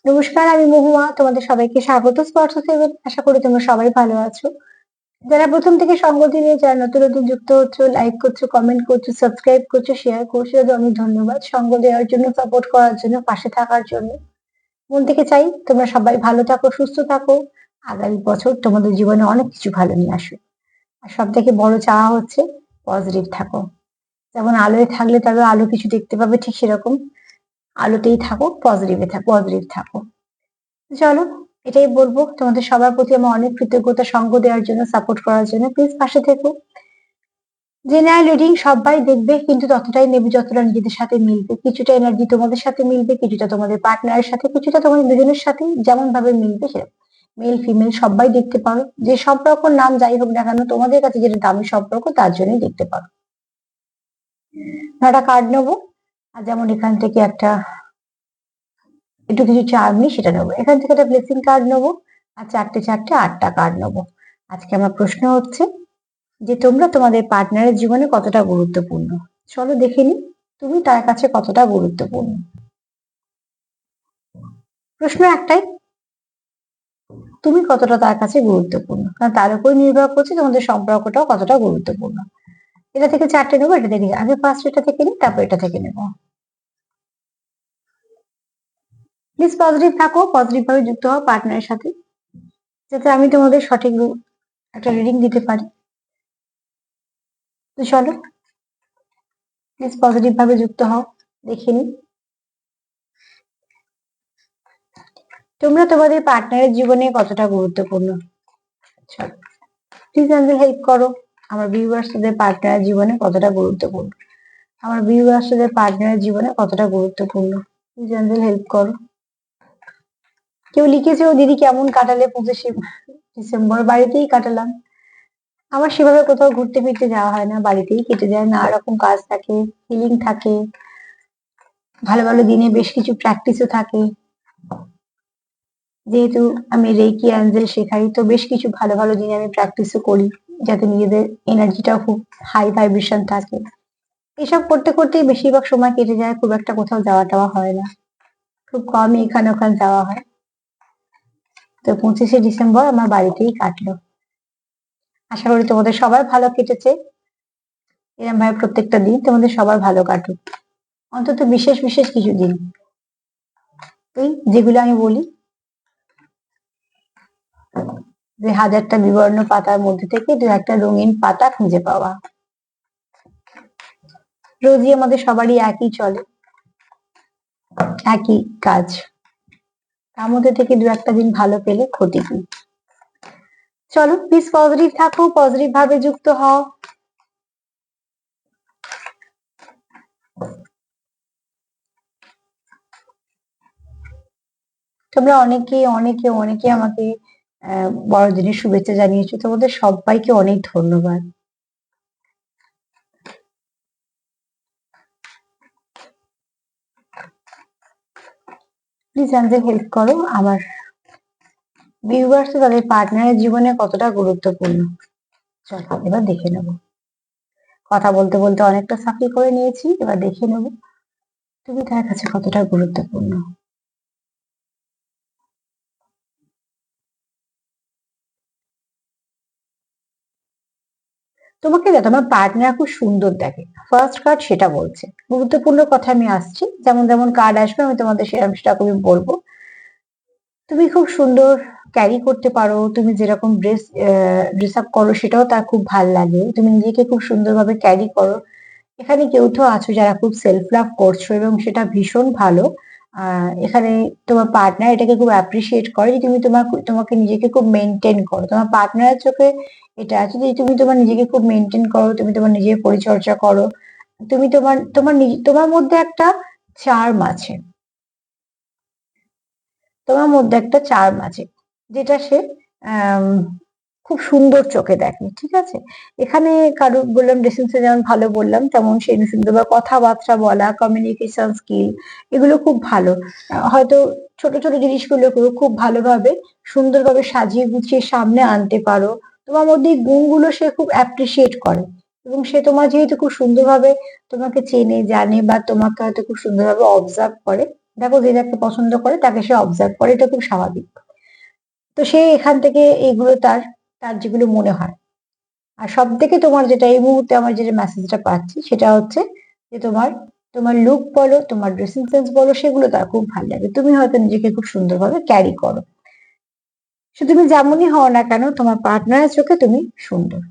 নমস্কার, আমি মহুয়া। তোমাদের সবাইকে স্বাগত স্পর্শ সেভেন। আশা করি তোমরা সবাই ভালো আছো। যারা প্রথম থেকে সঙ্গ দিলে, যারা নতুন নতুন যুক্ত হচ্ছ, লাইক করছো, কমেন্ট করছো, সাবস্ক্রাইব করছো, শেয়ার করছো, তাদের অনেক ধন্যবাদ। সঙ্গ দেওয়ার জন্য, সাপোর্ট করার জন্য, পাশে থাকার জন্য। মন থেকে চাই তোমরা সবাই ভালো থাকো, সুস্থ থাকো। আগামী বছর তোমাদের জীবনে অনেক কিছু ভালো নিয়ে আসো। আর সব থেকে বড় চাওয়া হচ্ছে পজিটিভ থাকো। যেমন আলোয় থাকলে তবে আলো কিছু দেখতে পাবে, ঠিক সেরকম আলোতেই থাকো, পজিটিভ থাকো। চলো, এটাই বলবো। তোমাদের সবার প্রতি আমার অনেক কৃতজ্ঞতা, সঙ্গ দেওয়ার জন্য, সাপোর্ট করার জন্য। প্লিজ পাশে থেকো। জেনারেল রিডিং সবাই দেখবে, কিন্তু ততটাই নেবে যতটা নিজেদের সাথে মিলবে। কিছুটা এনার্জি তোমাদের সাথে মিলবে, কিছুটা তোমাদের পার্টনারের সাথে, কিছুটা তোমাদের দুজনের সাথে যেমন ভাবে মিলবে সেরকম। মেল ফিমেল সবাই দেখতে পারো। যে সম্পর্কর নাম যাই হোক না কেন, তোমাদের কাছে যেটা দামি সম্পর্ক তার জন্যই দেখতে পারো। 9টা কার্ড নেবো। আর যেমন এখান থেকে একটা একটু কিছু চার্ম নিই, সেটা নেবো। এখান থেকে একটা ব্লেসিং কার্ড নেবো। আর চারটে 8টা কার্ড নেবো। আজকে আমার প্রশ্ন হচ্ছে যে তোমরা তোমাদের পার্টনারের জীবনে কতটা গুরুত্বপূর্ণ। চলো দেখে নি, তুমি তার কাছে কতটা গুরুত্বপূর্ণ। প্রশ্ন একটাই, তুমি কতটা তার কাছে গুরুত্বপূর্ণ, কারণ তার উপর নির্ভর করছে তোমাদের সম্পর্কটাও কতটা গুরুত্বপূর্ণ। এটা থেকে 4টে নেবো, এটা থেকে আগে ফার্স্ট এটা থেকে নিই, তারপর এটা থেকে নেবো। প্লিজ পজিটিভ থাকো, পজিটিভ ভাবে যুক্ত হও পার্টনারের সাথে, যাতে আমি তোমাদের সঠিক একটা রিডিং দিতে পারি। তো চলো, প্লিজ পজিটিভ ভাবে যুক্ত হও। দেখে নি, তোমরা তোমাদের পার্টনারের জীবনে কতটা গুরুত্বপূর্ণ। চলো, প্লিজ অ্যাঞ্জেল হেল্প করো। আমার ভিউয়ার্সদের পার্টনারের জীবনে কতটা গুরুত্বপূর্ণ। আমার ভিউয়ার্সদের পার্টনারের জীবনে কতটা গুরুত্বপূর্ণ। প্লিজ অ্যাঞ্জেল হেল্প করো। কেউ লিখেছে, ও দিদি কেমন কাটালে 25শে ডিসেম্বর? বাড়িতেই কাটালাম। আমার সেভাবে কোথাও ঘুরতে ফিরতে যাওয়া হয় না, বাড়িতেই কেটে যায়। নানা রকম কাজ থাকে, হিলিং থাকে, ভালো ভালো দিনে বেশ কিছু প্র্যাকটিসও থাকে। যেহেতু আমি রেকি অ্যাঞ্জেল শেখাই, তো বেশ কিছু ভালো ভালো দিনে আমি প্র্যাকটিসও করি, যাতে নিজেদের এনার্জিটাও খুব হাই ভাইব্রেশন থাকে। এসব করতে করতেই বেশিরভাগ সময় কেটে যায়, খুব একটা কোথাও যাওয়া টাওয়া হয় না, খুব কমই এখানে ওখানে যাওয়া হয়। তো 25শে ডিসেম্বর আমার বাড়িতেই কাটলো। আশা করি তোমাদের সবার ভালো কেটেছে। এরকম ভাবে প্রত্যেকটা দিন তোমাদের সবার ভালো কাটুক, অন্তত বিশেষ বিশেষ কিছু দিন, এই যেগুলো আমি বলি, যে হাজারটা বিবর্ণ পাতার মধ্যে থেকে দু একটা রঙিন পাতা খুঁজে পাওয়া। রোজই আমাদের সবারই একই চলে, একই কাজ, তার মধ্যে থেকে দু একটা দিন ভালো পেলে ক্ষতি কি। চলো, প্লিজ পজিটিভ থাকো, পজিটিভ ভাবে যুক্ত হও। তোমরা অনেকে অনেকে অনেকে আমাকে বড়দিনের শুভেচ্ছা জানিয়েছো, তোমাদের সবাইকে অনেক ধন্যবাদ। প্লিজ আমাদের হেল্প করো, আমার ভিউয়ার্স তাদের পার্টনারের জীবনে কতটা গুরুত্বপূর্ণ। চলো এবার দেখে নেব। কথা বলতে বলতে অনেকটা সাফি করে নিয়েছি, এবার দেখে নেব তুমি তার কাছে কতটা গুরুত্বপূর্ণ। তোমাকে না তোমার পার্টনার খুব সুন্দর দেখে, ফার্স্ট কার্ড সেটা বলছে। গুরুত্বপূর্ণ কথা আমি আসছি, যেমন যেমন কার্ড আসবে আমি তোমাদের সেরকম সেটা আমি বলবো। তুমি খুব সুন্দর ক্যারি করতে পারো, তুমি যেরকম ড্রেস আপ করো সেটাও তার খুব ভাল লাগে, তুমি নিজেকে খুব সুন্দরভাবে ক্যারি করো। এখানে কেউ তো আছো যারা খুব সেলফ লাভ করছো, এবং সেটা ভীষণ ভালো। এখানে তোমার পার্টনার এটাকে খুব অ্যাপ্রিসিয়েট করে যে তুমি তোমাকে নিজেকে খুব মেনটেন করো। তোমার পার্টনারের চোখে এটা আছে যে তুমি তোমার নিজেকে খুব মেনটেন করো, তুমি তোমার নিজের পরিচর্যা করো, তুমি তোমার মধ্যে একটা চার্ম আছে, তোমার মধ্যে একটা চার্ম আছে, যেটা সে আম, খুব সুন্দর চোখে দেখে, ঠিক আছে। এখানে কারো বললাম ড্রেসিং সেন্স যেমন ভালো বললাম, তেমন সে সুন্দর বা কথাবার্তা বলা, কমিউনিকেশন স্কিল, এগুলো খুব ভালো। হয়তো ছোট ছোট জিনিসগুলোকেও খুব ভালোভাবে সুন্দরভাবে সাজিয়ে গুছিয়ে সামনে আনতে পারো। তোমার মধ্যে এই গুণগুলো সে খুব অ্যাপ্রিসিয়েট করে, এবং সে তোমার যেহেতু খুব সুন্দরভাবে তোমাকে চেনে জানে, বা তোমাকে হয়তো খুব সুন্দরভাবে অবজার্ভ করে, দেখো, যে যাকে পছন্দ করে তাকে সে অবজার্ভ করে, এটা খুব স্বাভাবিক। তো সে এখান থেকে এইগুলো তার তার যেগুলো মনে হয়। আর সব থেকে তোমার যেটা এই মুহূর্তে আমার যেটা মেসেজটা পাচ্ছি সেটা হচ্ছে যে তোমার তোমার লুক বলো, তোমার ড্রেসিং সেন্স বলো, সেগুলো তার খুব ভালো লাগে। তুমি হয়তো নিজেকে খুব সুন্দরভাবে ক্যারি করো। সে তুমি যেমনই হও না কেন, তোমার পার্টনারের চোখে তুমি সুন্দর।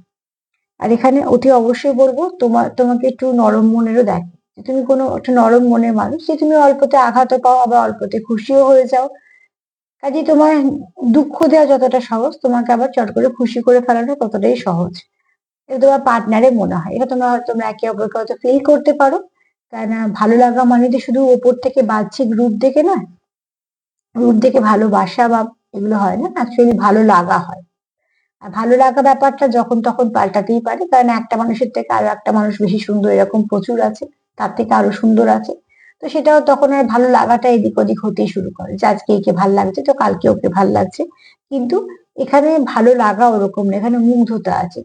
আর এখানে অতি অবশ্যই বলবো, তোমাকে একটু নরম মনেরও দেখে, যে তুমি কোনো একটু নরম মনের মানুষ, যে তুমি অল্পতে আঘাতও পাও আবার অল্পতে খুশিও হয়ে যাও। কাজে তোমার দুঃখ দেওয়া যতটা সহজ, তোমাকে আবার চট করে খুশি করে ফেলানো ততটাই সহজ। এটা তোমার পার্টনারে মনে হয়, এটা তোমরা একে অপরকে হয়তো ফিল করতে পারো। কারণ ভালো লাগা মানে যে শুধু ওপর থেকে বাহ্যিক রূপ দেখে নয়, রূপ দেখে ভালোবাসা বা এগুলো হয় না, অ্যাকচুয়ালি ভালো লাগা হয়। আর ভালো লাগা ব্যাপারটা যখন তখন পাল্টাতেই পারে, কারণ একটা মানুষের থেকে আরো একটা মানুষ বেশি সুন্দর এরকম প্রচুর আছে, তার থেকে আরো সুন্দর আছে। তো সেটাও তখন আর ভালো লাগাটা এদিক ওদিক হতেই শুরু করে, যে আজকে একে ভাল লাগছে তো কালকে ওকে ভাল লাগছে। কিন্তু এখানে ভালো লাগা ওরকম না, এখানে মুগ্ধতা আছে।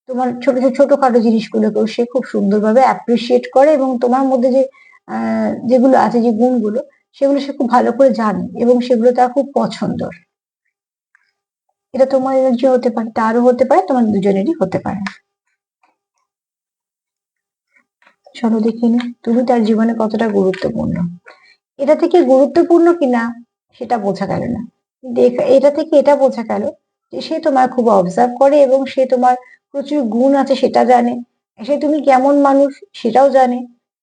তোমার ছোট ছোট ছোটখাটো জিনিসগুলোকেও সে খুব সুন্দরভাবে অ্যাপ্রিসিয়েট করে, এবং তোমার মধ্যে যে যেগুলো আছে, যে গুণগুলো, সেগুলো সে খুব ভালো করে জানে এবং সেগুলো তার খুব পছন্দর। এটা তোমার এনার্জি হতে পারে, তারও হতে পারে, তোমার দুজনেরই হতে পারে। চলো দেখে নি তুমি তার জীবনে কতটা গুরুত্বপূর্ণ। এটা থেকে গুরুত্বপূর্ণ কিনা সেটা বোঝা গেল না, কিন্তু এটা থেকে এটা বোঝা গেল যে সে তোমার খুব অবজার্ভ করে এবং সে তোমার প্রচুর গুণ আছে সেটা জানে, সে তুমি কেমন মানুষ সেটাও জানে,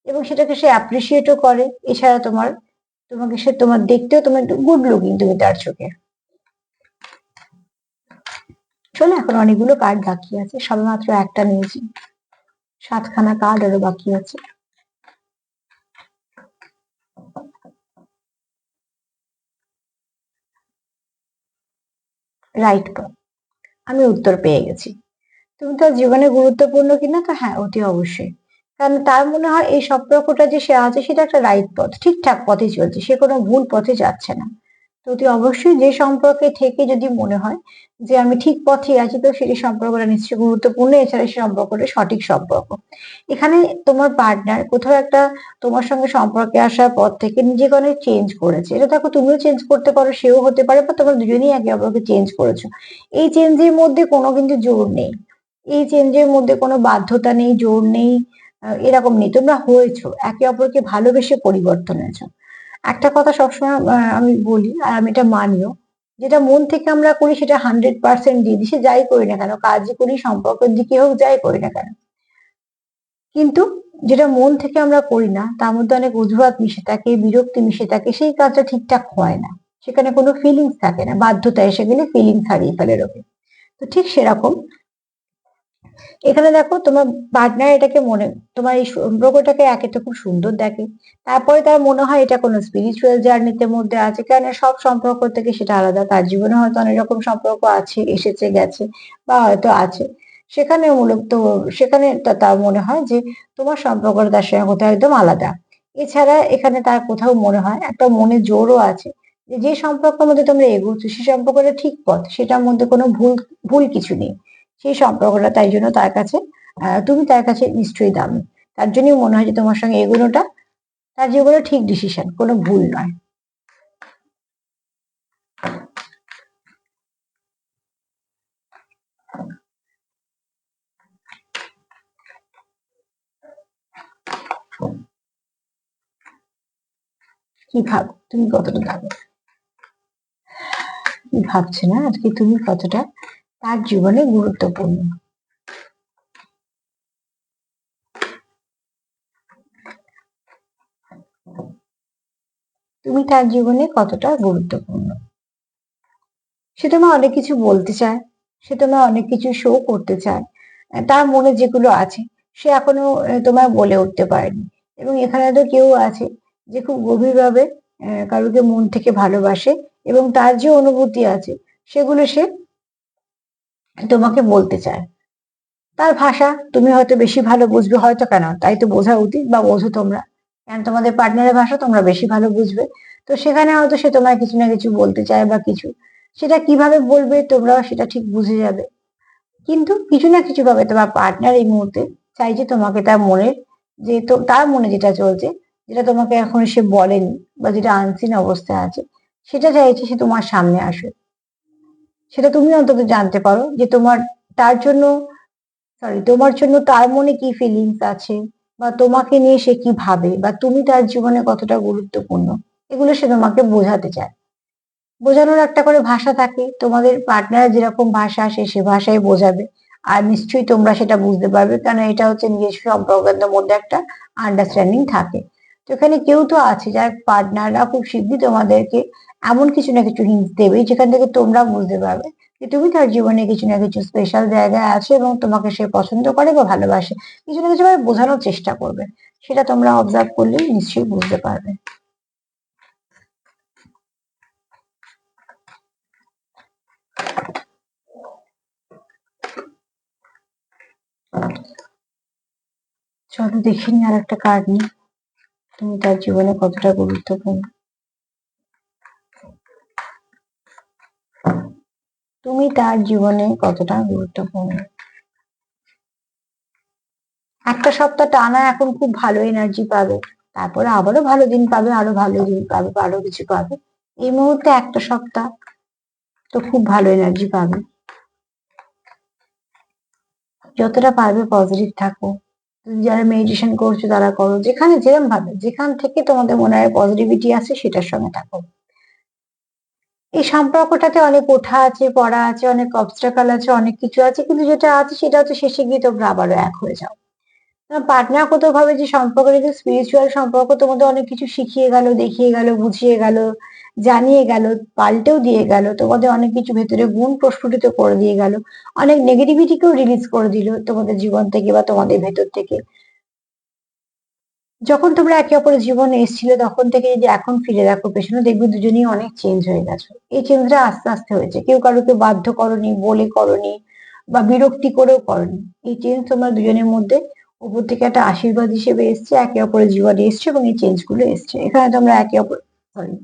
এবং সেটাকে সে অ্যাপ্রিসিয়েটও করে। এছাড়া তোমাকে সে তোমার দেখতেও তোমার গুড লুকিং তুমি তার চোখে। চলো, এখন অনেকগুলো কার্ড বাকি আছে, সবেমাত্র একটা নিয়েছি, 7খানা কার্ড আরো বাকি আছে। রাইট পথ, আমি উত্তর পেয়ে গেছি। তুমি তার জীবনে গুরুত্বপূর্ণ কিনা, তো হ্যাঁ, অতি অবশ্যই। কারণ তার মনে হয় এই সম্পর্কটা যে সে আছে সেটা একটা রাইট পথ, ঠিকঠাক পথে চলছে, সে কোনো ভুল পথে যাচ্ছে না। তো অতি অবশ্যই যে সম্পর্কে থেকে যদি মনে হয় যে আমি ঠিক পথে আছি, তো সেই সম্পর্কটা নিশ্চয়ই গুরুত্বপূর্ণ, এছাড়া সেই সম্পর্কটা সঠিক সম্পর্ক। এখানে তোমার পার্টনার কোথাও একটা তোমার সঙ্গে সম্পর্কে আসার পর থেকে নিজেকে অনেক চেঞ্জ করেছে, এটা দেখো তুমিও চেঞ্জ করতে পারো, সেও হতে পারে, বা তোমরা দুজনেই একে অপরকে চেঞ্জ করেছো। এই চেঞ্জের মধ্যে কোনো কিন্তু জোর নেই, এই চেঞ্জের মধ্যে কোনো বাধ্যতা নেই, জোর নেই, এরকম নেই। তোমরা হয়েছো, একে অপরকে ভালোবেসে পরিবর্তন হয়েছো। একটা কথা সবসময় আমি বলি, আর আমি এটা মানিও, যেটা মন থেকে আমরা করি সেটা 100% দিয়ে দিই, সে যাই করি না কেন, কাজই করি, সম্পর্কের দিকে হোক, যাই করি না কেন। কিন্তু যেটা মন থেকে আমরা করি না, তার মধ্যে অনেক অজুহাত মিশে থাকে, বিরক্তি মিশে থাকে, সেই কাজটা ঠিকঠাক হয় না। সেখানে কোনো ফিলিংস থাকে না, বাধ্যতা এসে গেলে ফিলিংস হারিয়ে ফেলে লোকে। তো ঠিক সেরকম এখানে দেখো, তোমার পার্টনার এটাকে তোমার এই সম্পর্কটাকে একে তো খুব সুন্দর দেখে, তারপরে তার মনে হয় এটা কোনো স্পিরিচুয়াল জার্নিতে মধ্যে আছে, কারণ সব সম্পর্ক থেকে সেটা আলাদা। তার জীবনে হয়তো অনেক রকম সম্পর্ক আছে, এসেছে গেছে, বা হয়তো আছে। সেখানে মূলত সেখানে তার মনে হয় যে তোমার সম্পর্কটা তার সঙ্গে কোথাও একদম আলাদা। এছাড়া এখানে তার কোথাও মনে হয় একটা মনে জোরও আছে, যে যে সম্পর্কের মধ্যে তোমরা এগোচ্ছ সেই সম্পর্কটা ঠিক পথ, সেটার মধ্যে কোনো ভুল ভুল কিছু নেই। সেই সম্পর্কটা তাই জন্য তার কাছে তুমি তার কাছে নিশ্চয়ই দামি। তার জন্যই মনে হয় যে তোমার সঙ্গে এগোনোটা তার জীবনে ঠিক ডিসিশন, কোনো ভুল নয়। কি ভাবো, তুমি কতটা ভাবো, কি ভাবছে না আজকে তুমি কতটা তার জীবনে গুরুত্বপূর্ণ? তুমি তার জীবনে কতটা গুরুত্বপূর্ণ? সে তোমায় অনেক কিছু বলতে চায়, সে তোমায় অনেক কিছু শো করতে চায়, তার মনে যেগুলো আছে সে এখনো তোমায় বলে উঠতে পারেনি। এবং এখানে তো কেউ আছে যে খুব গভীরভাবে কারোকে মন থেকে ভালোবাসে, এবং তার যে অনুভূতি আছে সেগুলো সে তোমাকে বলতে চায়। তার ভাষা তুমি হয়তো বেশি ভালো বুঝবে, হয়তো কেন, তাই তো বোঝা উচিত, বা বোঝো তোমরা, কারণ তোমাদের পার্টনারের ভাষা তোমরা বেশি ভালো বুঝবে। তো সেখানে হয়তো সে তোমায় কিছু না কিছু বলতে চায় বা কিছু, সেটা কিভাবে বলবে তোমরা সেটা ঠিক বুঝে যাবে। কিন্তু কিছু না কিছু ভাবে তোমার পার্টনার এই মুহূর্তে চাইছে তোমাকে তার মনের, যে তো তার মনে যেটা চলছে, যেটা তোমাকে এখন সে বলেনি বা যেটা আনসিন অবস্থায় আছে, সেটা চাইছে সে তোমার সামনে আসে। সেটা তুমি অন্তত জানতে পারো যে তার জন্য তোমার জন্য তার মনে কি ফিলিংস আছে, বা তোমাকে নিয়ে সে কি ভাবে, বা তুমি তার জীবনে কতটা গুরুত্বপূর্ণ, এগুলো সে তোমাকে বোঝাতে চায়। বোঝানোর একটা করে ভাষা থাকে, তোমাদের পার্টনার যেরকম ভাষা আসে সে ভাষায় বোঝাবে। আর নিশ্চয়ই তোমরা সেটা বুঝতে পারবে, কারণ এটা হচ্ছে নিজস্ব সম্পর্কের মধ্যে একটা আন্ডারস্ট্যান্ডিং থাকে। তো এখানে কেউ তো আছে যার পার্টনাররা খুব শীঘ্রই তোমাদেরকে এমন কিছু না কিছু হিন্ট দেবে যেখান থেকে তোমরা বুঝতে পারবে যে তুমি তার জীবনে কিছু না কিছু স্পেশাল জায়গায় আছে এবং তোমাকে সে পছন্দ করে বা ভালোবাসে। কিছু না কিছু ভাবে বোঝানোর চেষ্টা করবে, সেটা তোমরা অবজার্ভ করলে নিশ্চয়ই বুঝতে পারবে। চলো দেখে নি আর একটা কার্ড নিই, তুমি তার জীবনে কতটা গুরুত্বপূর্ণ। তুমি তার জীবনে কতটা গুরুত্বপূর্ণ। একটা সপ্তাহ টানা এখন খুব ভালো এনার্জি পাবে, তারপরে আবারও ভালো দিন পাবে, আরো ভালো দিন পাবে, আরো কিছু পাবে। এই মুহূর্তে একটা সপ্তাহ তো খুব ভালো এনার্জি পাবে। যতটা পারবে পজিটিভ থাকো। যারা মেডিটেশন করছো তারা করো, যেখানে যেরকম ভাবে যেখান থেকে তোমাদের মনে হয় পজিটিভিটি আছে সেটার সঙ্গে থাকো। এই সম্পর্কটাতে অনেক ওঠা আছে, পড়া আছে, অনেক অবস্ট্রাকল আছে, অনেক কিছু আছে, কিন্তু যেটা আছে সেটা হচ্ছে শেষে গিয়ে তোমরা আবারও এক হয়ে যাও। পার্টনার কত ভাবে যে সম্পর্ক, যদি স্পিরিচুয়াল সম্পর্ক তোমাদের অনেক কিছু শিখিয়ে গেল, দেখিয়ে গেল, বুঝিয়ে গেল, জানিয়ে গেল, পাল্টেও দিয়ে গেল, তোমাদের অনেক কিছু ভেতরে গুণ প্রস্ফুটিত করে দিয়ে গেল, অনেক নেগেটিভিটিকেও রিলিজ করে দিল তোমাদের জীবন থেকে বা তোমাদের ভেতর থেকে। যখন তোমরা একে অপরের জীবনে এসেছিলে তখন থেকে যদি এখন ফিরে দেখো পেছনে, দেখবে দুজনেই অনেক চেঞ্জ হয়ে গেছো। এই চেঞ্জটা আস্তে আস্তে হয়েছে, কেউ কারোকে বাধ্য করনি, বলে করনি, বা বিরক্তি করেও করনি। এই চেঞ্জ তোমরা দুজনের মধ্যে উপর থেকে একটা আশীর্বাদ হিসেবে এসছে, একে অপরের জীবনে এসছে এবং এই চেঞ্জ গুলো এসছে। এখানে তোমরা একে অপর সরি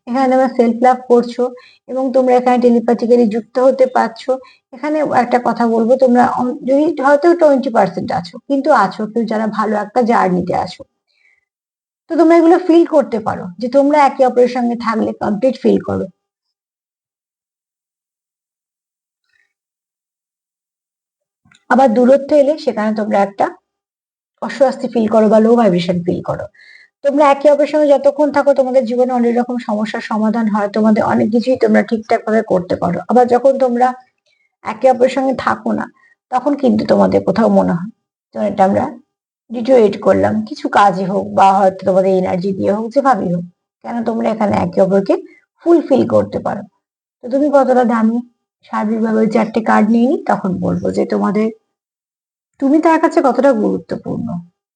এখানে তোমরা সেলফ লাভ করছো এবং তোমরা এখানে টেলিপ্যাথিক্যালি যুক্ত হতে পারছো। এখানে একটা কথা বলবো, তোমরা যদি হয়তো 20% আছো, কিন্তু আছো কেউ যারা ভালো একটা জার্নিতে আছো। তো তোমরা এগুলো ফিল করতে পারো যে তোমরা একে অপরের সঙ্গে থাকলে কমপ্লিট ফিল করো। আবার দূরত্ব এলে সেখানে তোমরা একটা অস্বস্তি ফিল করো বা লো ভাইব্রেশন ফিল করো। তোমরা একে অপরের সঙ্গে যতক্ষণ থাকো তোমাদের জীবনে অনেক রকম সমস্যার সমাধান হয়, তোমাদের অনেক কিছুই তোমরা ঠিকঠাক ভাবে করতে পারো। আবার যখন তোমরা একে অপরের সঙ্গে থাকো না, তখন কিন্তু তোমাদের কোথাও মনে হয় যেন এটা আমরা ডিটোয়েট করলাম, কিছু কাজে হোক বা হয়তো তোমাদের এনার্জি দিয়ে হোক, যেভাবেই হোক, কেন তোমরা এখানে একে অপরকে ফুলফিল করতে পারো। তো তুমি কতটা দামি, সার্বিকভাবে ওই 4টে কার্ড নিয়ে নি, তখন বলবো যে তুমি তার কাছে কতটা গুরুত্বপূর্ণ।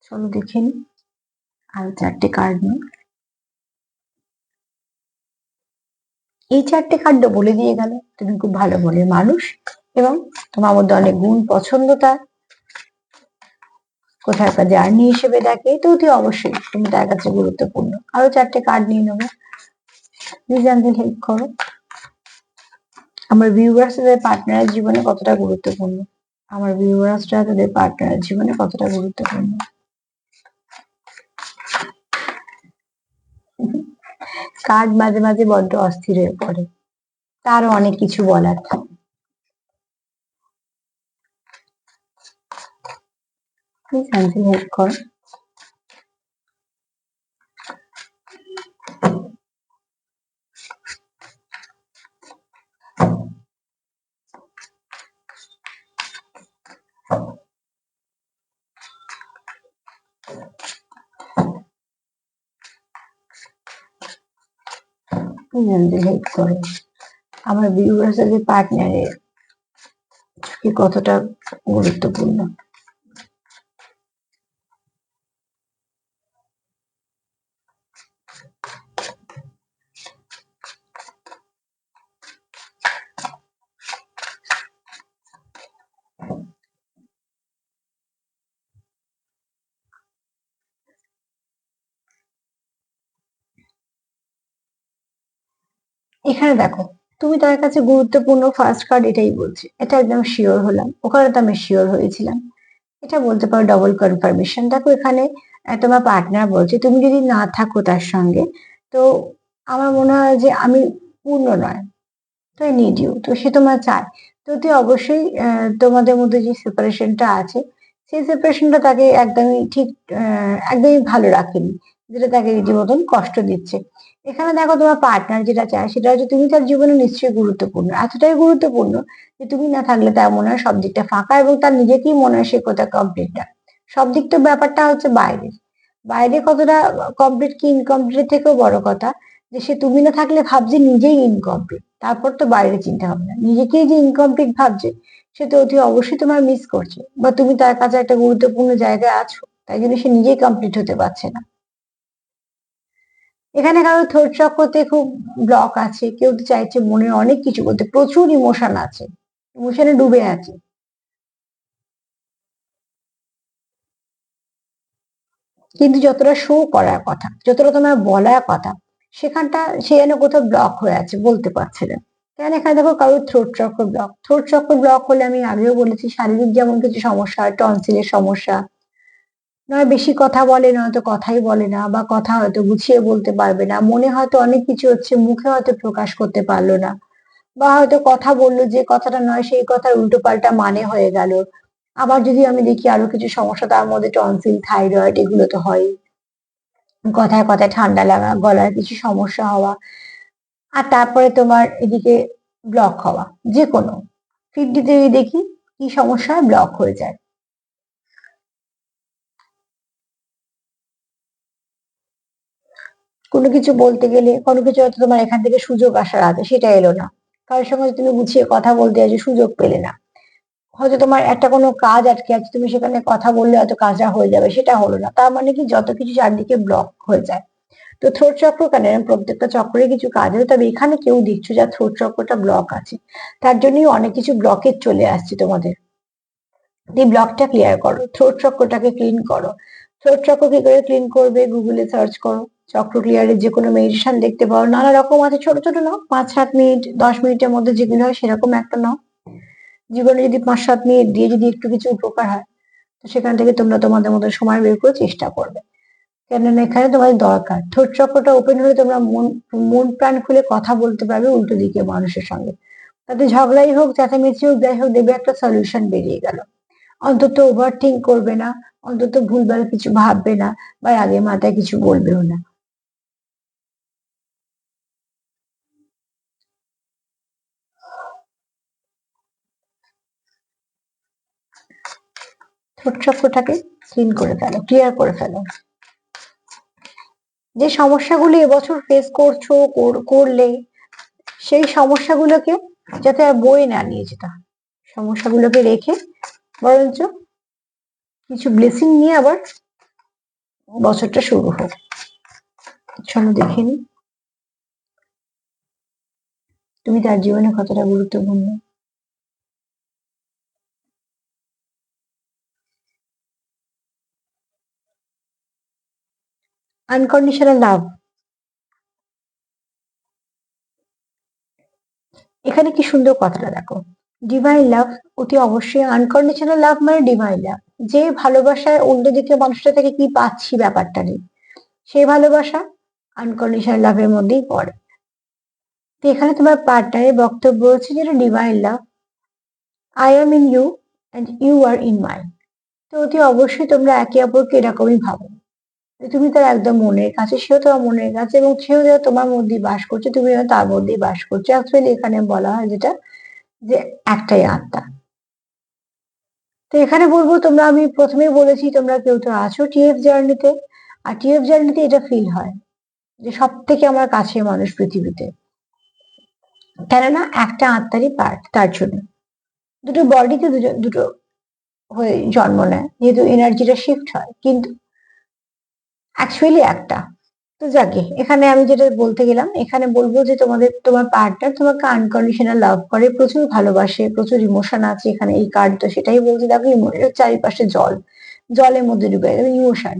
চলো দেখে নি আর 4টে কার্ড নিই। এই 4টে কার্ড বলে দিয়ে গেল তুমি খুব ভালো মনের মানুষ এবং তোমার মধ্যে অনেক গুণ পছন্দ তার, কোথাও একটা জার্নি হিসেবে দেখে, তো অতি অবশ্যই তুমি তার কাছে গুরুত্বপূর্ণ। আরো 4টে কার্ড নিয়ে নেবো, প্লিজ আমাদের হেল্প করো। আমার ভিউয়ার্স তাদের পার্টনারের জীবনে কতটা গুরুত্বপূর্ণ। আমার ভিউয়ার্সরা তাদের পার্টনারের জীবনে কতটা গুরুত্বপূর্ণ। কার্ড মাঝে মাঝে বড্ড অস্থির হয়ে পড়ে, তারও অনেক কিছু বলার থাকে। প্লিজ অ্যাঞ্জেল হেল্প করো। প্লিজ অ্যাঞ্জেল হেল্প করো। আমার ভিউয়ার্স তাদের পার্টনারের কতটা গুরুত্বপূর্ণ। এখানে দেখো, তুমি তার কাছে গুরুত্বপূর্ণ, ফার্স্ট কার্ড এটাই বলছে, এটা একদম শিওর হলাম, ওখানে তো আমি শিওর হয়েছিলাম। এটা বলতে পারো ডবল কনফার্মেশন। দেখো এখানে তোমার পার্টনার বলছে তুমি যদি না থাকো তার সঙ্গে, তো আমার মনে হয় যে আমি পূর্ণ নয়, তো আই নিড ইউ, তো সে তোমার চায়। তো তুই অবশ্যই তোমাদের মধ্যে যে সেপারেশনটা আছে, সেই সেপারেশনটা তাকে একদমই ঠিক একদমই ভালো রাখেনি, যেটা তাকে রীতিমতন কষ্ট দিচ্ছে। এখানে দেখো তোমার পার্টনার যেটা চায় সেটা হচ্ছে তুমি তার জীবনে নিশ্চয়ই গুরুত্বপূর্ণ, এতটাই গুরুত্বপূর্ণ যে তুমি না থাকলে তার মনে হয় সব দিকটা ফাঁকা, এবং তার নিজেকেই মনে হয় সে কোথাও কমপ্লিট না। সব দিক তো ব্যাপারটা হচ্ছে বাইরে, বাইরে কতটা কমপ্লিট কি ইনকমপ্লিট থেকেও বড় কথা যে সে তুমি না থাকলে ভাবছে নিজেই ইনকমপ্লিট, তারপর তো বাইরে চিন্তা ভাবনা, নিজেকেই যে ইনকমপ্লিট ভাবছে, সে তো অতি অবশ্যই তোমার মিস করছে, বা তুমি তার কাছে একটা গুরুত্বপূর্ণ জায়গায় আছো, তাই জন্য সে নিজেই কমপ্লিট হতে পারছে না। এখানে কারো থ্রোট চক্রতে খুব ব্লক আছে, কেউ তো চাইছে মনে অনেক কিছু বলতে, প্রচুর ইমোশন আছে, ইমোশনে ডুবে আছে, কিন্তু যতটা শো করার কথা, যতটা তোমার বলার কথা, সেখানটা সে যেন কোথাও ব্লক হয়ে আছে, বলতে পারছে না। কেন এখানে দেখো কারোর থ্রোট চক্র ব্লক, থ্রোট চক্র ব্লক হলে আমি আগেও বলেছি শারীরিক যেমন কিছু সমস্যা হয়, টনসিলের সমস্যা, নয় বেশি কথা বলে, নয়তো কথাই বলে না, বা কথা হয়তো গুছিয়ে বলতে পারবে না, মনে হয়তো অনেক কিছু হচ্ছে, মুখে হয়তো প্রকাশ করতে পারলো না, বা হয়তো কথা বললো যে কথাটা নয় সেই কথার উল্টো পাল্টা মানে হয়ে গেল। আবার যদি আমি দেখি আরো কিছু সমস্যা, তার মধ্যে টনসিল, থাইরয়েড, এগুলো তো হয়, কথায় কথায় ঠান্ডা লাগা, গলার কিছু সমস্যা হওয়া, আর তারপরে তোমার এদিকে ব্লক হওয়া, যে কোনো 50-তে দেখি কি সমস্যা হয়, ব্লক হয়ে যায়। কোনো কিছু বলতে গেলে, কোনো কিছু হয়তো তোমার এখান থেকে সুযোগ আসার আছে, সেটা এলো না, কারোর সঙ্গে তুমি গুছিয়ে কথা বলতে যাচ্ছ, সুযোগ পেলে না, হয়তো তোমার একটা কোনো কাজ আটকে আছে, তুমি সেখানে কথা বললে হয়তো কাজটা হয়ে যাবে, সেটা হলো না, তার মানে কি যত কিছু চারদিকে ব্লক হয়ে যায়। তো থ্রোট চক্র কেন, এরকম প্রত্যেকটা চক্রে কিছু কাজ হয়, তবে এখানে কেউ দেখছো যার থ্রোট চক্রটা ব্লক আছে, তার জন্যই অনেক কিছু ব্লকেজ চলে আসছে তোমাদের। এই ব্লকটা ক্লিয়ার করো, থ্রোট চক্রটাকে ক্লিন করো। থ্রোট চক্র কি করে ক্লিন করবে, গুগলে সার্চ করো, চক্র ক্লিয়ারের যে কোনো মেডিটেশন দেখতে পারো, নানা রকম আছে, ছোট ছোট নাও, 5-7 মিনিট, 10 মিনিটের মধ্যে যেগুলো হয় সেরকম একটা নাও। জীবনে যদি 5-7 মিনিট দিয়ে যদি একটু কিছু উপকার হয়, তো সেখান থেকে তোমরা তোমাদের মতো সময় বের করে চেষ্টা করবে, কেননা এখানে তোমাদের দরকার। থ্রোট চক্রটা ওপেন হলে তোমরা মন মন প্রাণ খুলে কথা বলতে পারবে উল্টো দিকে মানুষের সঙ্গে, তাতে ঝগড়াই হোক, চেঁচামেচি হোক, যাই হোক, দেখবে একটা সলিউশন বেরিয়ে গেল। অন্তত ওভার থিঙ্ক করবে না, অন্তত ভুলভাল কিছু ভাববে না, বা আগে মাথায় কিছু বলবেও না। ছোট চক্রটাকে ক্লিন করে ফেলো, ক্লিয়ার করে ফেলো। যে সমস্যাগুলি এবছর ফেস করছো, করলে, সেই সমস্যাগুলোকে যাতে আর বয়ে না নিয়ে যেতে হয়, সমস্যাগুলোকে রেখে বরঞ্চ কিছু ব্লেসিং নিয়ে আবার বছরটা শুরু হোক। চলো দেখে নি তুমি তার জীবনে কতটা গুরুত্বপূর্ণ। আনকন্ডিশনাল লাভ, এখানে কি সুন্দর কথাটা দেখো, ডিভাইন লাভ, অতি অবশ্যই আনকন্ডিশনাল লাভ মানে ডিভাইন লাভ, যে ভালোবাসায় উল্টো দিকে মানুষটা থেকে কি পাচ্ছি ব্যাপারটা নেই, সেই ভালোবাসা আনকন্ডিশনাল লাভের মধ্যেই পড়ে। তো এখানে তোমার পার্টনারের বক্তব্য হচ্ছে যেটা divine love, I am in you and you are in my. তো অতি অবশ্যই তোমরা একে অপরকে এরকমই ভাবো, যে তুমি তার একদম মনের কাছে, সেও তোমার মনের কাছে, এবং সেও যেন তোমার মধ্যেই বাস করছে, তুমি যেন তার মধ্যেই বাস করছো। অ্যাকচুয়ালি এখানে বলা হয় যেটা, যে একটাই আত্মা। তো এখানে বলবো তোমরা, আমি প্রথমেই বলেছি তোমরা কেউ তো আছো টিএফ জার্নিতে, আর টিএফ জার্নিতে এটা ফিল হয় যে সব থেকে আমার কাছের মানুষ পৃথিবীতে, কেননা একটা আত্মারই পার্ট, তার জন্য দুটো বডিতে দুটো হয়ে জন্ম নেয়, যেহেতু এনার্জিটা শিফট হয়, কিন্তু অ্যাকচুয়ালি একটা। তো যাকে এখানে আমি যেটা বলতে গেলাম, এখানে বলবো যে তোমার পার্টনার তোমাকে আনকন্ডিশনাল লাভ করে, প্রচুর ভালোবাসে, প্রচুর ইমোশন আছে, এখানে এই কার্ড তো সেটাই বলছে, দেখো এর চারিপাশে জল, জলের মধ্যে ডুবে গেছে ইমোশন।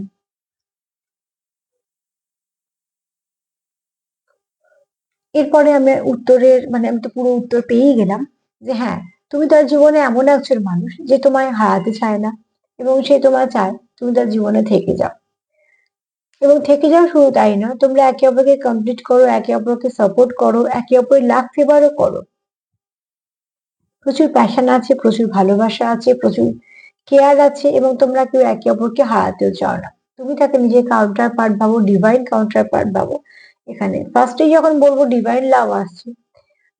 এরপরে আমি উত্তরের মানে আমি তো পুরো উত্তর পেয়েই গেলাম, যে হ্যাঁ, তুমি তার জীবনে এমন একজন মানুষ যে তোমায় হারাতে চায় না, এবং সে তোমার চায় তুমি তার জীবনে থেকে যাও। এবং থেকে যাও শুধু তাই না, তোমরা একে অপরকে কমপ্লিট করো, একে অপরকে সাপোর্ট করো, একে অপরের লাভ ফেভারও করো। প্রচুর প্যাশন আছে, প্রচুর ভালোবাসা আছে, প্রচুর কেয়ার আছে, এবং তোমরা কেউ একে অপরকে হারাতেও চাও না। তুমি তাকে নিজের কাউন্টার পার্ট ভাবো, ডিভাইন কাউন্টার পার্ট ভাবো। এখানে ফার্স্টে যখন বলবো ডিভাইন লাভ আসছে,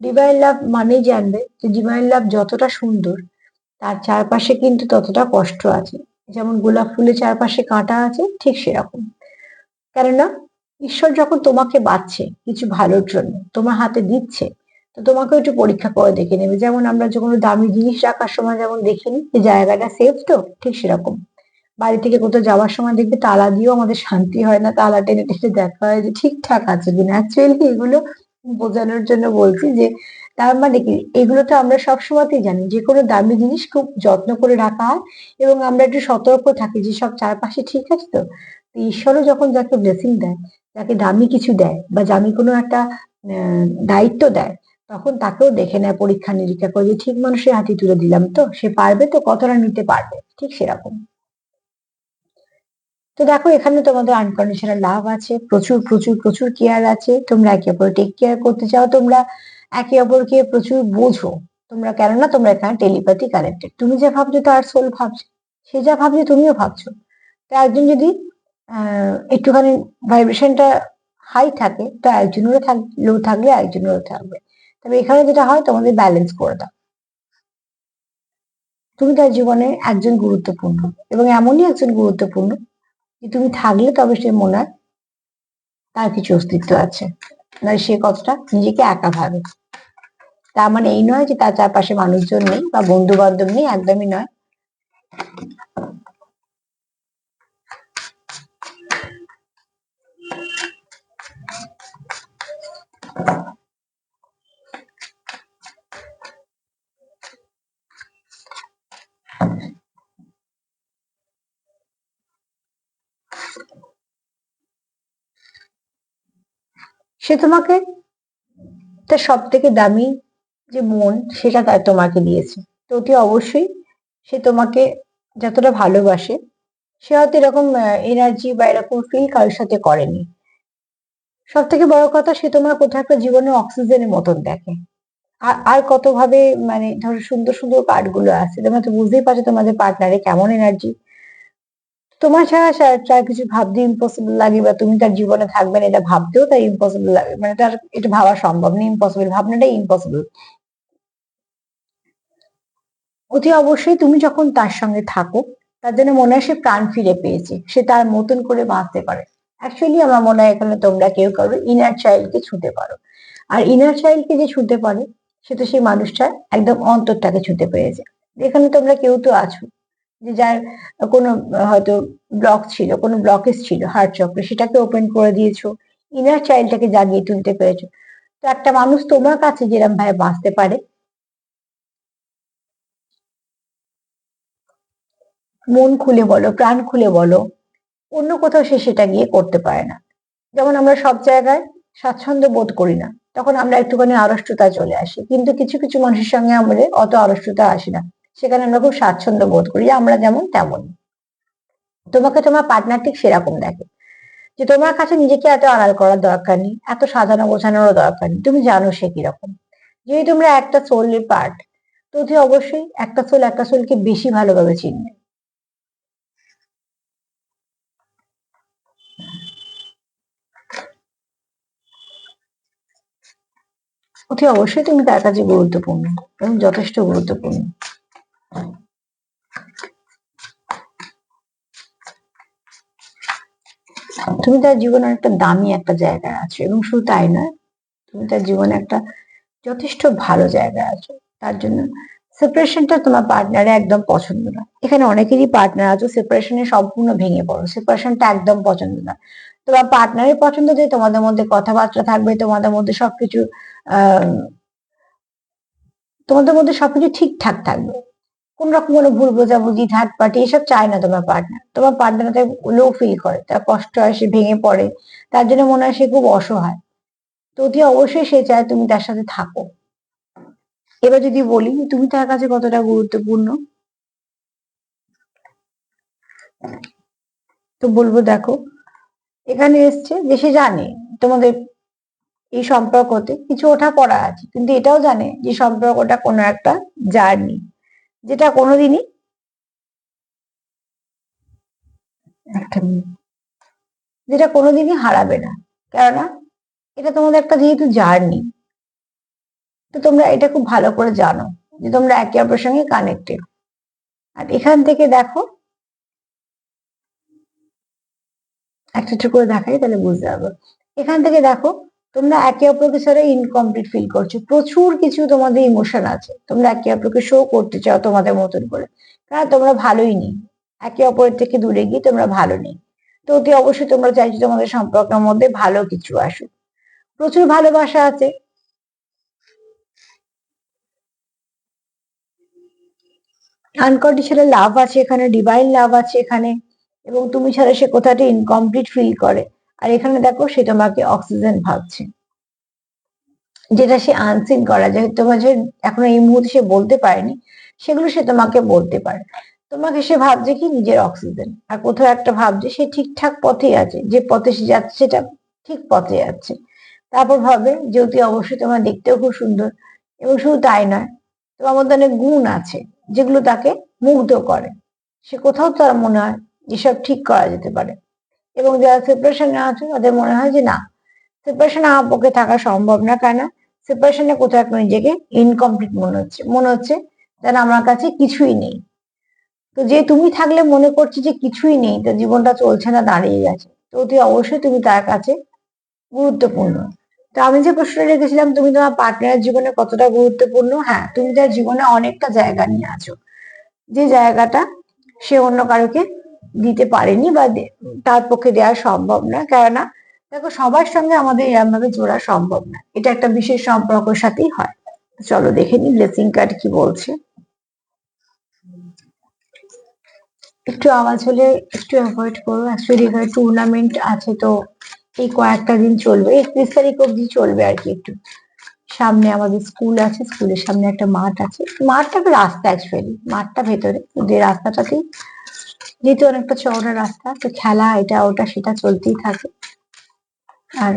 ডিভাইন লাভ মানেই জানবে যে ডিভাইন লাভ যতটা সুন্দর তার চারপাশে কিন্তু ততটা কষ্ট আছে। যেমন গোলাপ ফুলের চারপাশে কাঁটা আছে, ঠিক সেরকম। কেননা ঈশ্বর যখন তোমাকে বাঁচছে কিছু ভালোর জন্য, তোমার হাতে দিচ্ছে, তো তোমাকেও একটু পরীক্ষা করে দেখে নেবে। যেমন আমরা যে কোনো দামি জিনিস রাখার সময় যেমন দেখে নিই যে জায়গাটা সেফ তো, ঠিক সেরকম বাড়ি থেকে কোথাও যাওয়ার সময় দেখবে তালা দিয়েও আমাদের শান্তি হয় না, তালা টেনে টেনে দেখা হয় যে ঠিকঠাক আছে কিনা। অ্যাকচুয়ালি এগুলো বোঝানোর জন্য বলছি যে তার মানে কি, এগুলো তো আমরা সবসময়তেই জানি যে কোনো দামি জিনিস খুব যত্ন করে রাখা হয়, এবং আমরা একটু সতর্ক থাকি যে সব চারপাশে ঠিক আছে তো। তো ঈশ্বরও যখন যাকে ব্লেসিং দেয়, যাকে দামি কিছু দেয় বা দামি কোনো একটা দায়িত্ব দেয়, তখন তাকেও দেখে নেয়, পরীক্ষা নিরীক্ষা করে যে ঠিক মানুষের হাতে তুলে দিলাম তো, সে পারবে তো, কতটা নিতে পারবে, ঠিক সেরকম। তো দেখো এখানে তোমাদের আনকন্ডিশনাল লাভ আছে, প্রচুর প্রচুর প্রচুর কেয়ার আছে, তোমরা একে অপর টেক কেয়ার করতে চাও, তোমরা একে অপরকে প্রচুর বোঝো। তোমরা কেননা তোমরা এখানে টেলিপ্যাথি কানেক্টেড, তুমি যা ভাবছো তার সোল ভাবছে, সে যা ভাবছে তুমিও ভাবছো। তো একজন যদি একটুখানি ভাইব্রেশনটা হাই থাকে, তো একজনেরও লো থাকলে একজনেরও থাকবে। তবে এখানে যেটা হয়, তোমাদের ব্যালেন্স করে দাও। তুমি তার জীবনে একজন গুরুত্বপূর্ণ, এবং এমনই একজন গুরুত্বপূর্ণ যে তুমি থাকলে তবে সে মনে হয় তার কিছু অস্তিত্ব আছে, নয় সে কতটা নিজেকে একা ভাবে। তার মানে এই নয় যে তার চারপাশে মানুষজন নেই বা বন্ধু বান্ধব নেই, একদমই নয়। সে তোমাকে তার সব থেকে দামি যে মন, সেটা তার তোমাকে দিয়েছে। তো অতি অবশ্যই সে তোমাকে যতটা ভালোবাসে, সে হয়তো এরকম এনার্জি বা এরকম ফিল কারোর সাথে করেনি। সব থেকে বড় কথা, সে তোমার কোথাও একটা জীবনে অক্সিজেনের মতন দেখে। আর আর কত ভাবে, মানে ধরো সুন্দর সুন্দর কার্ড গুলো আছে, তোমরা তো বুঝতেই পারছো তোমাদের পার্টনারে কেমন এনার্জি। তোমার ছাড়া তার কিছু ভাবতে ইম্পসিবল লাগে, বা তুমি তার জীবনে থাকবে না এটা ভাবতেও তার ইম্পসিবল লাগে, মানে তার এটা ভাবা সম্ভব না, ইম্পসিবল, ভাবনাটাই ইম্পসিবল। অতি অবশ্যই তুমি যখন তার সঙ্গে থাকো, তার জন্য মনে হয় সে প্রাণ ফিরে পেয়েছে, সে তার মতন করে বাঁচতে পারে। অ্যাকচুয়ালি আমার মনে হয় এখানে তোমরা কেউ কারো ইনার চাইল্ডকে ছুঁতে পারো। আর ইনার চাইল্ডকে যে ছুঁতে পারে, সে তো সেই মানুষটা একদম অন্তরটাকে ছুঁতে পেরেছে। এখানে তোমরা কেউ তো আছো যে যার কোনো হয়তো ব্লক ছিল, কোনো ব্লকেজ ছিল হার্ট চক্রে, সেটাকে ওপেন করে দিয়েছো, ইনার চাইল্ডটাকে জাগিয়ে তুলতে পেরেছো। তো একটা মানুষ তোমার কাছে যেরকম ভাবে বাঁচতে পারে, মন খুলে বলো, প্রাণ খুলে বলো, অন্য কোথাও সে সেটা গিয়ে করতে পারে না। যেমন আমরা সব জায়গায় স্বাচ্ছন্দ্য বোধ করি না, তখন আমরা একটুখানি আড়ষ্টতা চলে আসি, কিন্তু কিছু কিছু মানুষের সঙ্গে আমাদের অত আড়ষ্টতা আসে না, সেখানে আমরা খুব স্বাচ্ছন্দ্য বোধ করি, আমরা যেমন তেমন। তোমাকে তোমার পার্টনার ঠিক সেরকম দেখে, যে তোমার কাছে নিজেকে এত আড়াল করার দরকার নেই, এত সাজানো গোছানোরও দরকার নেই, তুমি জানো সে কিরকম। যদি তোমরা একটা সোলের পার্ট, তো অতি অবশ্যই একটা সোল একটা সোলকে বেশি ভালোভাবে চিনবে। অতি অবশ্যই তুমি তার কাছে গুরুত্বপূর্ণ, এবং যথেষ্ট গুরুত্বপূর্ণ। তুমি তার জীবনে একটা দামি একটা জায়গায় আছো, এবং শুধু তাই নয়, তুমি তার জীবনে একটা যথেষ্ট ভালো জায়গায় আছো। তার জন্য সেপারেশনটা তোমার পার্টনারে একদম পছন্দ না। এখানে অনেকেরই পার্টনার আছো সেপারেশনে সম্পূর্ণ ভেঙে পড়ো, সেপারেশনটা একদম পছন্দ না। তোমার পার্টনারের পছন্দ যে তোমাদের মধ্যে কথাবার্তা থাকবে, তোমাদের মধ্যে সবকিছু আহ তোমাদের মধ্যে সবকিছু ঠিকঠাক থাকবে, কোন রকম কোনো ভুল বোঝাবুঝি, থার্ড পার্টি এসব চায় না তোমার পার্টনার। তোমার পার্টনার তাই লো ফিল করে, তার কষ্ট হয়, সে ভেঙে পড়ে, তার জন্য মনে হয় সে খুব অসহায়। তো অতি অবশ্যই সে চায় তুমি তার সাথে থাকো। এবার যদি বলি তুমি তার কাছে কতটা গুরুত্বপূর্ণ, তো বলবো দেখো, এখানে এসছে যে সে জানে তোমাদের এই সম্পর্কতে কিছু ওঠাপড়া আছে, কিন্তু এটাও জানে যে সম্পর্কটা কোনো একটা জার্নি, যেটা কোনোদিনই একটা মিনিট, যেটা কোনোদিনই হারাবে না। কেননা এটা তোমাদের একটা যেহেতু জার্নি, তো তোমরা এটা খুব ভালো করে জানো যে তোমরা একে অপরের সঙ্গে কানেক্টেড। আর এখান থেকে দেখো, একটা একটু করে দেখাই তাহলে বুঝতে পারবো। এখান থেকে দেখো, তোমরা একে অপরকে ছাড়া ইনকমপ্লিট ফিল করছো, প্রচুর কিছু তোমাদের ইমোশন আছে, তোমরা একে অপরকে শো করতে চাও তোমাদের মতন করে, কারণ তোমরা ভালোই নেই, একে অপরের থেকে দূরে গিয়ে তোমরা ভালো নেই। তো অতি অবশ্যই তোমরা চাইছো তোমাদের সম্পর্কের মধ্যে ভালো কিছু আসুক, প্রচুর ভালোবাসা আছে, আনকন্ডিশনাল লাভ আছে এখানে, ডিভাইন লাভ আছে এখানে, এবং তুমি ছাড়া সে কোথাটা ইনকমপ্লিট ফিল করে। আর এখানে দেখো, সে তোমাকে অক্সিজেন ভাবছে, যেটা সে আনসিন করা যায়, তোমার যে এখনো এই মুহূর্তে সে বলতে পারেনি, সেগুলো সে তোমাকে বলতে পারে। তোমাকে সে ভাবছে কি নিজের অক্সিজেন, আর কোথাও একটা ভাবছে সে ঠিকঠাক পথে আছে, যে পথে সে যাচ্ছে সেটা ঠিক পথে যাচ্ছে। তারপর ভাবে যে অতি অবশ্যই তোমার দেখতেও খুব সুন্দর, এবং শুধু তাই নয়, তোমার মধ্যে অনেক গুণ আছে যেগুলো তাকে মুগ্ধ করে। সে কোথাও তার মনে হয় যেসব ঠিক করা যেতে পারে। এবং যারা সেপারেশনে আছে তাদের মনে হয় যে না, সেপারেশনে আমার পক্ষে থাকা সম্ভব না, কেন সেপারেশনে কোথাও একটা নিজেকে ইনকমপ্লিট মনে হচ্ছে যেন আমার কাছে কিছুই নেই। তো যে তুমি থাকলে মনে করছি যে কিছুই নেই, তো জীবনটা চলছে না, দাঁড়িয়ে গেছে, তো অতি অবশ্যই তুমি তার কাছে গুরুত্বপূর্ণ। তো আমি যে প্রশ্নটা রেখেছিলাম, তুমি তোমার পার্টনারের জীবনে কতটা গুরুত্বপূর্ণ, হ্যাঁ, তুমি তার জীবনে অনেকটা জায়গা নিয়ে আছো, যে জায়গাটা সে অন্য কারোকে দিতে পারেনি, বা তার পক্ষে দেওয়া সম্ভব না। কেননা দেখো, সবার সঙ্গে আমাদের এরকম ভাবে জোড়া সম্ভব না, এটা একটা বিশেষ সম্পর্কের সাথেই হয়। চলো দেখে নি ব্লেসিং কার্ড কি বলছে। একটু আওয়াজ হলে একটু অ্যাভয়েড করো, অ্যাকচুয়ালি এখানে টুর্নামেন্ট আছে, তো এই কয়েকটা দিন চলবে, 31 তারিখ অব্দি চলবে আর কি। একটু সামনে আমাদের স্কুল আছে, স্কুলের সামনে একটা মাঠ আছে, মাঠটা রাস্তা, অ্যাকচুয়ালি মাঠটা ভেতরে, যে রাস্তাটাতেই, যেহেতু অনেকটা চওড়া রাস্তা, তো খেলা এটা ওটা সেটা চলতেই থাকে। আর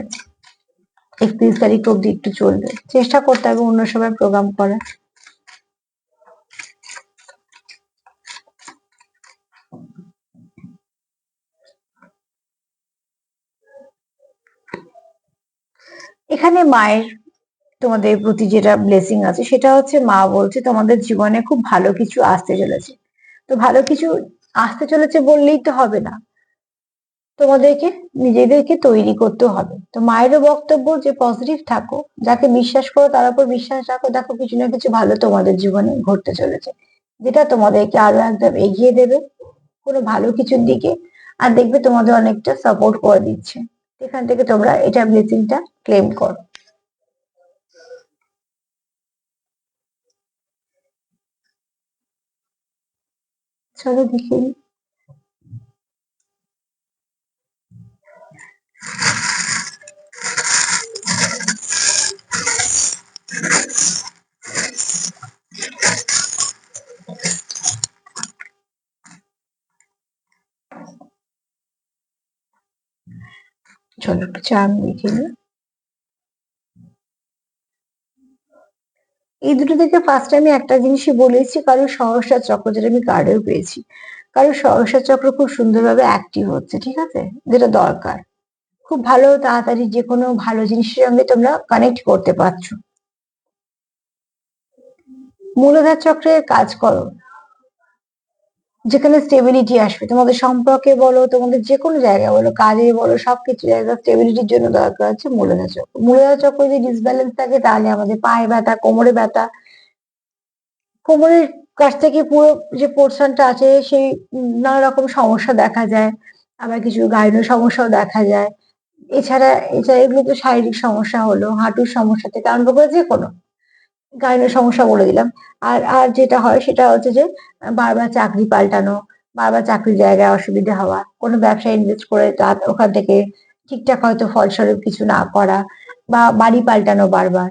31 তারিখ অব্দি একটু চলবে, চেষ্টা করতে হবে অন্য সময় প্রোগ্রাম করার। এখানে মায়ের তোমাদের প্রতি যেটা ব্লেসিং আছে, সেটা হচ্ছে মা বলছে তোমাদের জীবনে খুব ভালো কিছু আসতে চলেছে। তো ভালো কিছু আসতে চলেছে বললেই তো হবে না, তোমাদেরকে নিজেদেরকে তৈরি করতে হবে। তো মায়েরও বক্তব্য যে পজিটিভ থাকো, যাকে বিশ্বাস করো তার উপর বিশ্বাস রাখো, দেখো কিছু না কিছু ভালো তোমাদের জীবনে ঘটতে চলেছে, যেটা তোমাদেরকে আরো একদম এগিয়ে দেবে কোনো ভালো কিছুর দিকে। আর দেখবে তোমাদের অনেকটা সাপোর্ট করে দিচ্ছে, এখান থেকে তোমরা এটা ব্লেসিংটা ক্লেম করো। চলো দেখি, চলো একটু চার্ম দেখে নিই। এই দুটো থেকে ফার্স্ট আমি একটা জিনিসই বলেছি, কারোর সহসা চক্র, যেটা আমি কার্ডেও পেয়েছি, কারোর সহসা চক্র খুব সুন্দরভাবে অ্যাক্টিভ হচ্ছে, ঠিক আছে, যেটা দরকার। খুব ভালো তাড়াতাড়ি যে কোনো ভালো জিনিসের সঙ্গে তোমরা কানেক্ট করতে পারছো। মূলাধার চক্রে কাজ করো, যেখানে স্টেবিলিটি আসবে তোমাদের সম্পর্কে বলো, তোমাদের যে কোনো জায়গায় বলো, কাজে বলো, সবকিছু জায়গায় স্টেবিলিটির জন্য দরকার হচ্ছে মূলাধার চক্র। মূলাধার চক্র যদি ডিসব্যালেন্স থাকে, তাহলে আমাদের পায়ে ব্যথা, কোমরে ব্যথা, কোমরের কাছ থেকে পুরো যে পোর্শনটা আছে সেই নানা রকম সমস্যা দেখা যায়। আবার কিছু গাইনোর সমস্যাও দেখা যায়। এছাড়া এছাড়া এগুলো তো শারীরিক সমস্যা হলো, হাঁটুর সমস্যা থেকে আরম্ভ করে যে কোনো গাইনোর সমস্যা বলে দিলাম। আর আর যেটা হয় সেটা হচ্ছে যে বারবার চাকরি পাল্টানো, বারবার চাকরির জায়গায় অসুবিধা হওয়া, কোনো ব্যবসায় ইনভেস্ট করে তার ওখান থেকে ঠিকঠাক হয়তো ফলস্বরূপ কিছু না করা, বা বাড়ি পাল্টানো বারবার,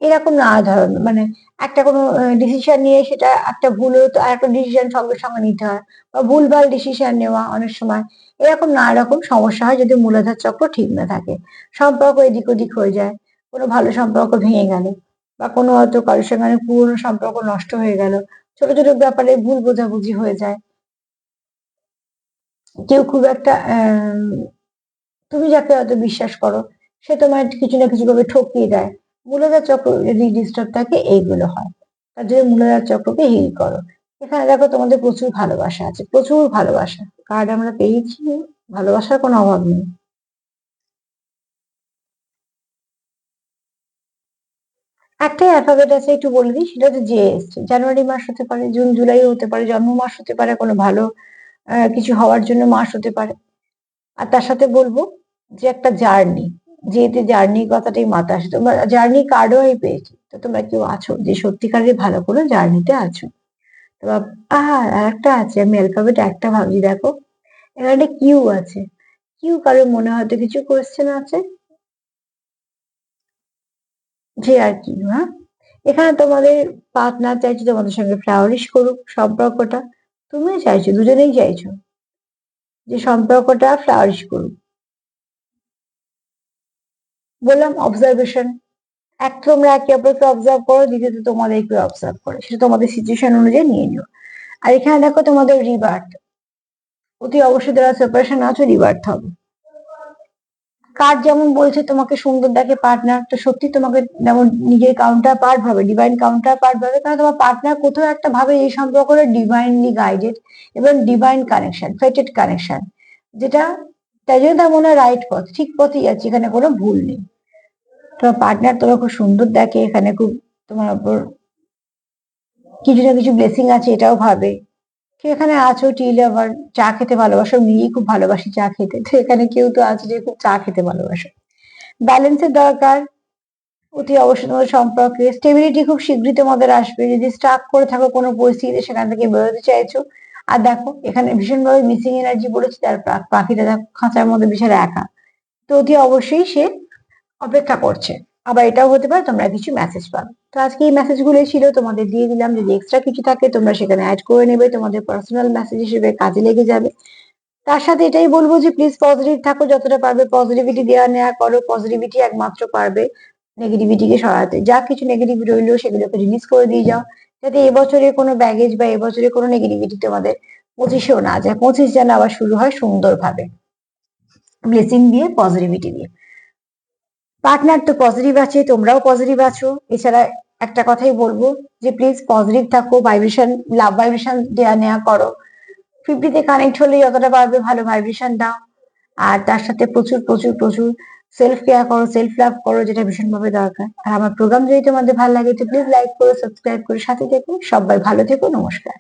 এরকম নানা ধরনের মানে একটা কোনো ডিসিশন নিয়ে সেটা একটা ভুল হলো তো আরেকটা ডিসিশন সঙ্গে সঙ্গে নিতে হয় বা ভুলভাল ডিসিশন নেওয়া অনেক সময় এরকম নানা রকম সমস্যা হয় যদি মূলাধার চক্র ঠিক না থাকে। সম্পর্ক এদিক ওদিক হয়ে যায়, কোনো ভালো সম্পর্ক ভেঙে গেল বা কোনো হয়তো কারোর সঙ্গে অনেক পুরনো সম্পর্ক নষ্ট হয়ে গেল, ছোট ছোট ব্যাপারে ভুল বোঝাবুঝি হয়ে যায়। কেউ খুব একটা তুমি যাকে হয়তো বিশ্বাস করো সে তোমার কিছু না কিছু ভাবে ঠকিয়ে দেয়। মূলাধার চক্র যদি ডিস্টার্ব থাকে এইগুলো হয়। তার জন্য মূলাধার চক্রকে হিল করো। এখানে দেখো তোমাদের প্রচুর ভালোবাসা আছে, প্রচুর ভালোবাসা কার্ড আমরা পেয়েছি, ভালোবাসার কোনো অভাব নেই। একটাই অ্যালফাবেট আছে একটু বলে দিই, সেটা হচ্ছে জে এসছে। জানুয়ারি মাস হতে পারে, জুন জুলাই হতে পারে, জন্ম মাস হতে পারে, কোনো ভালো কিছু হওয়ার জন্য মাস হতে পারে। আর তার সাথে বলবো যে একটা জার্নি, যেতে জার্নি কথাটাই মাথায় আসে। তোমরা জার্নি কার্ডও আমি পেয়েছি, তো তোমরা কেউ আছো যে সত্যিকারের ভালো কোনো জার্নিতে আছো। তোমার আর একটা আছে, আমি অ্যালফাবেট একটা ভাবছি দেখো, এখানে কিউ আছে। কিউ কারোর মনে হয়তো কিছু কোয়েশ্চেন আছে, যে আর কি হ্যাঁ, এখানে তোমাদের পার্টনার চাইছে তোমাদের সঙ্গে ফ্লাওয়ারিশ করুক সম্পর্কটা, তুমিও চাইছো, দুজনেই চাইছো যে সম্পর্কটা ফ্লাওয়ারিশ করুক। বললাম অবজারভেশন, এক তোমরা একে অপরকে অবজার্ভ করো, দ্বিতীয়ত তোমাদেরকে অবজার্ভ করে, সেটা তোমাদের সিচুয়েশন অনুযায়ী নিয়ে নিও। আর এখানে দেখো তোমাদের রিবার্থ, অতি অবশ্যই যারা সেপারেশন আছো রিবার্থ হবে। কার্ড যেমন বলছে তোমাকে সুন্দর দেখে পার্টনার, তো সত্যি তোমাকে যেমন নিজের কাউন্টার পার্ট ভাবে, ডিভাইন কাউন্টার পার্ট ভাবে, কারণ তোমার পার্টনার কোথাও একটা ভাবে এই সম্পর্কটা ডিভাইনলি গাইডেড এবং ডিভাইন কানেকশন, ফেটেড কানেকশন, যেটা তাই জন্য তার মনে হয় রাইট পথ, ঠিক পথেই আছে, এখানে কোনো ভুল নেই। তোমার পার্টনার তোমার খুব সুন্দর দেখে, এখানে খুব তোমার উপর কিছু না কিছু ব্লেসিং আছে এটাও ভাবে। কেউ এখানে আছো টি লাভার, চা খেতে ভালোবাসো, নিজেই খুব ভালোবাসি চা খেতে, তো এখানে কেউ তো আছে যে খুব চা খেতে ভালোবাসো। ব্যালেন্সের দরকার, অতি অবশ্যই তোমাদের সম্পর্কে স্টেবিলিটি খুব শীঘ্রই তোমাদের আসবে। যদি স্টাক করে থাকো কোনো পরিস্থিতিতে সেখান থেকে বেরোতে চাইছো। আর দেখো এখানে ভীষণভাবে মিসিং এনার্জি বলেছে, তার পাখিটা দেখো খাঁচার মধ্যে বিশাল একা, তো অতি অবশ্যই সে অপেক্ষা করছে। আবার এটাও হতে পারে তোমরা কিছু মেসেজ পাবে। তো আজকে এই মেসেজ গুলো ছিল, তোমাদের দিয়ে দিলাম। যদি এক্সট্রা কিছু থাকে তোমরা সেখানে অ্যাড করে নেবে, তোমাদের পার্সোনাল মেসেজ হিসেবে কাজে লেগে যাবে। তার সাথে এটাই বলবো যে প্লিজ পজিটিভ থাকো, যতটা পারবে পজিটিভিটি দেওয়া নেওয়া করো। পজিটিভিটি একমাত্র পারবে নেগেটিভিটিকে সরাতে। যা কিছু নেগেটিভ রইলো সেগুলোকে রিলিজ করে দিয়ে যাও, যাতে এবছরে কোনো ব্যাগেজ বা এবছরে কোনো নেগেটিভিটি তোমাদের 25-এও না যায়। 25 যেন আবার শুরু হয় সুন্দরভাবে, ব্লেসিং দিয়ে, পজিটিভিটি দিয়ে। পার্টনার তো পজিটিভ আছে, তোমরাও পজিটিভ আছো। এছাড়া একটা কথাই বলবো যে প্লিজ পজিটিভ থাকো, ভাইব্রেশন, লাভ ভাইব্রেশন দেওয়া নেওয়া করো। 50-তে কানেক্ট হলে যতটা পারবে ভালো ভাইব্রেশন দাও। আর তার সাথে প্রচুর প্রচুর প্রচুর সেলফ কেয়ার করো, সেলফ লাভ করো, যেটা ভীষণভাবে দরকার। আর আমার প্রোগ্রাম যদি তোমাদের ভালো লাগে তো প্লিজ লাইক করো, সাবস্ক্রাইব করে সাথে থেকো। সবাই ভালো থেকো, নমস্কার।